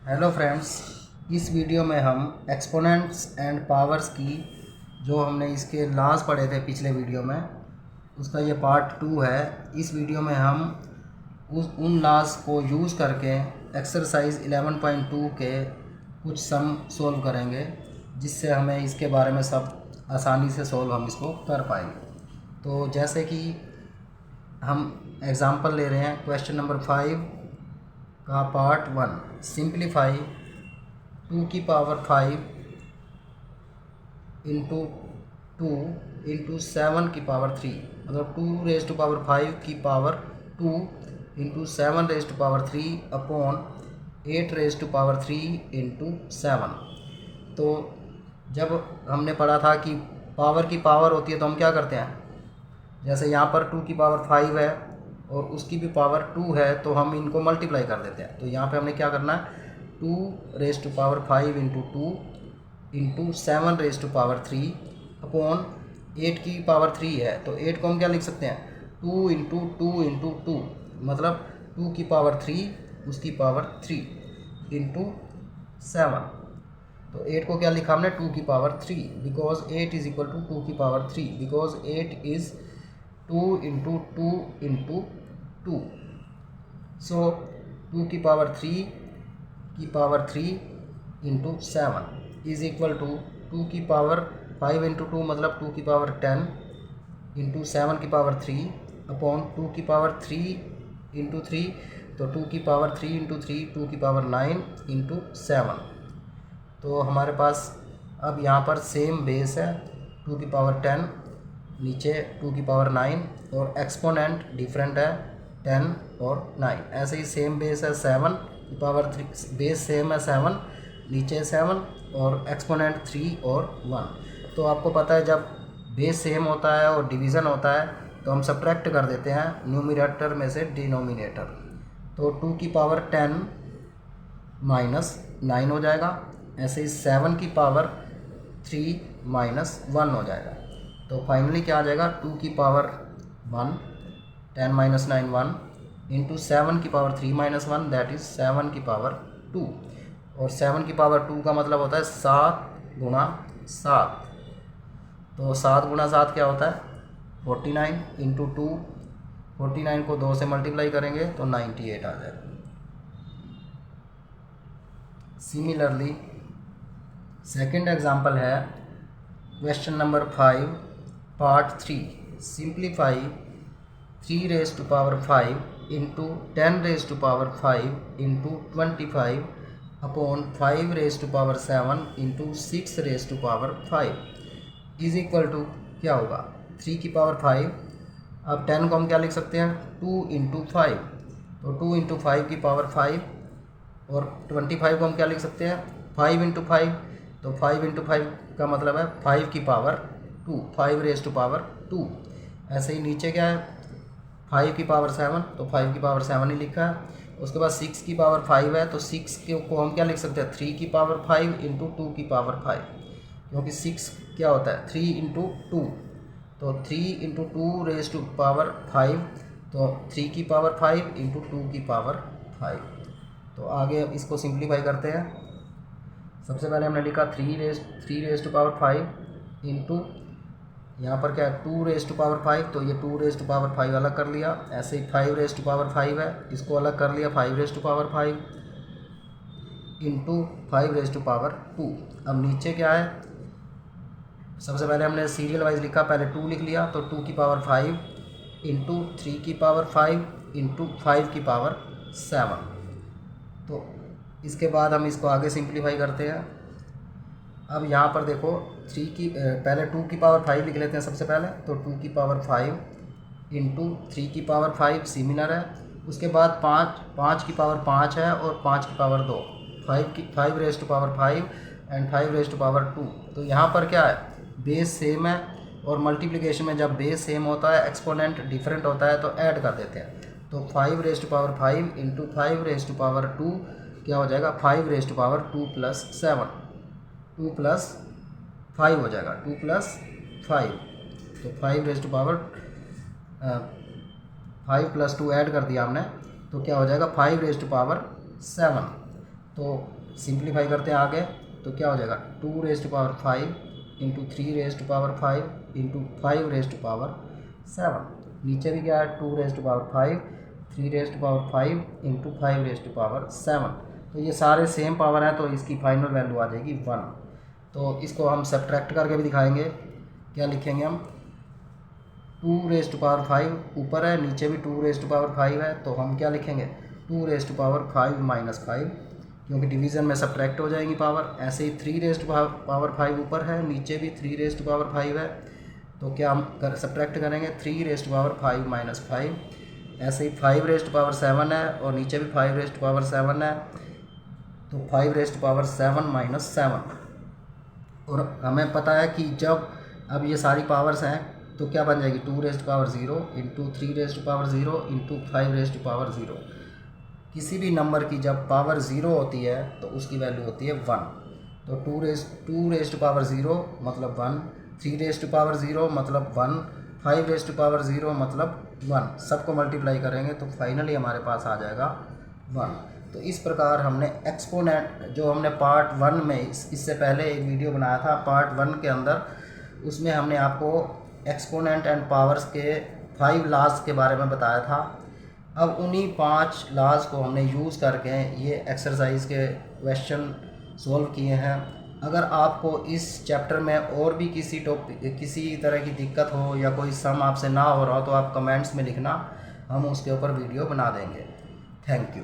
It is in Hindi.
हेलो फ्रेंड्स, इस वीडियो में हम एक्सपोनेंट्स एंड पावर्स की जो हमने इसके लॉज पढ़े थे पिछले वीडियो में, उसका ये पार्ट 2 है। इस वीडियो में हम उन लॉज को यूज़ करके एक्सरसाइज 11.2 के कुछ सम सोल्व करेंगे, जिससे हमें इसके बारे में सब आसानी से सोल्व हम इसको कर पाएंगे। तो जैसे कि हम एग्ज़ाम्पल ले रहे हैं क्वेश्चन नंबर 5 का पार्ट 1। सिंप्लीफाई 2 की पावर 5 इंटू 2 इंटू 7 की पावर 3, मतलब 2 रेज टू पावर 5 की power 2 into 7 raise to power 3 upon 8 raise to power 3 into 7। तो जब हमने पढ़ा था कि पावर की पावर होती है तो हम क्या करते हैं, जैसे यहाँ पर 2 की पावर 5 है और उसकी भी पावर 2 है, तो हम इनको मल्टीप्लाई कर देते हैं। तो यहाँ पे हमने क्या करना है, 2 raise to power 5 into 2 into 7 raise to power 3 upon 8 की पावर 3 है, तो 8 को हम क्या लिख सकते हैं, 2 इंटू 2 इंटू 2, मतलब 2 की पावर 3 उसकी पावर 3 इंटू 7। तो 8 को क्या लिखा हमने, 2 की power 3, because 8 is equal to 2 की power 3, because 8 is 2 into 2 into 2। So 2 की power 3 into 7 is equal to 2 की पावर 5 इंटू 2, मतलब 2 की पावर 10 इंटू 7 की पावर 3 अपॉन 2 की पावर 3 इंटू 3, तो 2 की पावर 3 इंटू 3 2 की पावर 9 इंटू 7। तो हमारे पास अब यहाँ पर सेम बेस है, 2 की पावर 10 नीचे 2 की पावर 9 और एक्सपोनेंट डिफरेंट है 10 और 9। ऐसे ही सेम बेस है 7 की पावर 3, बेस सेम है 7 नीचे 7 और एक्सपोनेंट 3 और 1। तो आपको पता है जब बेस सेम होता है और डिवीज़न होता है तो हम सब्ट्रैक्ट कर देते हैं न्यूमरेटर में से डिनोमिनेटर। तो 2 की पावर 10 माइनस 9 हो जाएगा, ऐसे ही 7 की पावर 3 माइनस 1 हो जाएगा। तो फाइनली क्या आ जाएगा, 2 की पावर 1 10 माइनस 9 1 इंटू 7 की पावर 3 माइनस 1, दैट इज़ 7 की पावर 2। और 7 की पावर 2 का मतलब होता है 7 गुणा 7। तो 7 गुणा 7 क्या होता है, 49 इंटू 2, 49 को 2 से मल्टीप्लाई करेंगे तो 98 आ जाएगा। सिमिलरली सेकंड एग्जांपल है question number 5 part 3। Simplify 3 raise to power 5 into 10 raise to power 5 into 25 upon 5 raise to power 7 into 6 raise to power 5 is equal to क्या होगा, 3 की पावर 5। अब 10 को हम क्या लिख सकते हैं, 2 इंटू 5, तो 2 इंटू 5 की पावर 5, और 25 को हम क्या लिख सकते हैं, 5 इंटू 5, तो 5 इंटू 5 का मतलब है 5 की पावर 2, 5 रेज टू पावर 2। ऐसे ही नीचे क्या है, 5 की पावर 7, तो 5 की पावर 7 ही लिखा है। उसके बाद 6 की पावर 5 है, तो 6 को हम क्या लिख सकते हैं, 3 की पावर 5 इंटू 2 की पावर 5, क्योंकि 6 क्या होता है 3 इंटू 2, तो 3 इंटू 2 रेज टू पावर 5, तो 3 की पावर 5 इंटू 2 की पावर 5। तो आगे अब इसको सिंप्लीफाई करते हैं। सबसे पहले हमने लिखा 3 रेज टू पावर 5 इंटू यहाँ पर क्या है 2 रेज टू पावर 5, तो ये 2 रेज टू पावर 5 अलग कर लिया। ऐसे ही 5 रेज टू पावर 5 है, इसको अलग कर लिया, 5 raise to power 5 into 5 raise to power 2। अब नीचे क्या है, सबसे पहले हमने सीरियल वाइज लिखा, पहले 2 लिख लिया, तो 2 की पावर 5 इंटू 3 की पावर 5 इंटू 5 की पावर 7। तो इसके बाद हम इसको आगे सिंप्लीफाई करते हैं। अब यहाँ पर देखो 3 की पहले 2 की पावर 5 लिख लेते हैं सबसे पहले, तो 2 की पावर 5 इंटू 3 की पावर 5 सिमिलर है। उसके बाद 5 की पावर 5 है और 5 की power 2, 5 raise to power 5 and 5 raise to power 2। तो यहाँ पर क्या है, बेस सेम है और मल्टीप्लिकेशन में जब बेस सेम होता है एक्सपोनेंट डिफरेंट होता है तो ऐड कर देते हैं। तो 5 raise to power 5 into 5 raise to power 2 क्या हो जाएगा, 5 raise to power 2 plus 7, 2 plus 5 हो जाएगा, 2 प्लस 5, तो 5 raise to power 5 plus 2 add कर दिया हमने, तो क्या हो जाएगा 5 रेज टू पावर 7। तो सिंप्लीफाई करते हैं आगे, तो क्या हो जाएगा 2 raise to power 5 into 3 raise to power 5 into 5 raise to power 7। नीचे भी क्या है 2 raise to power 5 3 raise to power 5 into 5 raise to power 7। तो ये सारे सेम पावर हैं, तो इसकी फाइनल वैल्यू आ जाएगी 1। तो इसको हम सब्ट्रैक्ट करके भी दिखाएंगे। क्या लिखेंगे हम 2 रेज़ टू पावर 5 ऊपर है, नीचे भी 2 रेज़ टू पावर 5 है, तो हम क्या लिखेंगे 2 रेज़ टू पावर 5 माइनस 5, क्योंकि डिवीज़न में सब्ट्रैक्ट हो जाएंगी पावर। ऐसे ही 3 रेज़ टू पावर 5 ऊपर है, नीचे भी 3 रेज़ टू पावर 5 है, तो क्या हम सब्ट्रैक्ट करेंगे 3 रेज़ टू पावर 5 माइनस 5। ऐसे ही 5 रेज़ टू पावर 7 है और नीचे भी 5 रेज़ टू पावर 7 है, तो 5 रेज़ टू पावर 7 माइनस 7। और हमें पता है कि जब अब ये सारी पावर्स हैं तो क्या बन जाएगी 2 raise to power 0 into 3 raise to power 0 into 5 raise to power 0। किसी भी नंबर की जब पावर 0 होती है तो उसकी वैल्यू होती है 1। तो 2 रेज़ टू पावर 0 मतलब 1, 3 रेज़ टू पावर 0 मतलब 1, 5 रेज़ टू पावर 0 मतलब 1। सबको मल्टीप्लाई करेंगे तो फाइनली हमारे पास आ जाएगा 1। तो इस प्रकार हमने एक्सपोनेंट, जो हमने पार्ट 1 में इससे पहले एक वीडियो बनाया था पार्ट 1 के अंदर, उसमें हमने आपको एक्सपोनेंट एंड पावर्स के 5 लॉज के बारे में बताया था। अब उन्हीं 5 लॉज को हमने यूज़ करके ये एक्सरसाइज के क्वेश्चन सॉल्व किए हैं। अगर आपको इस चैप्टर में और भी किसी तरह की दिक्कत हो या कोई सम आपसे ना हो रहा हो तो आप कमेंट्स में लिखना, हम उसके ऊपर वीडियो बना देंगे। Thank you.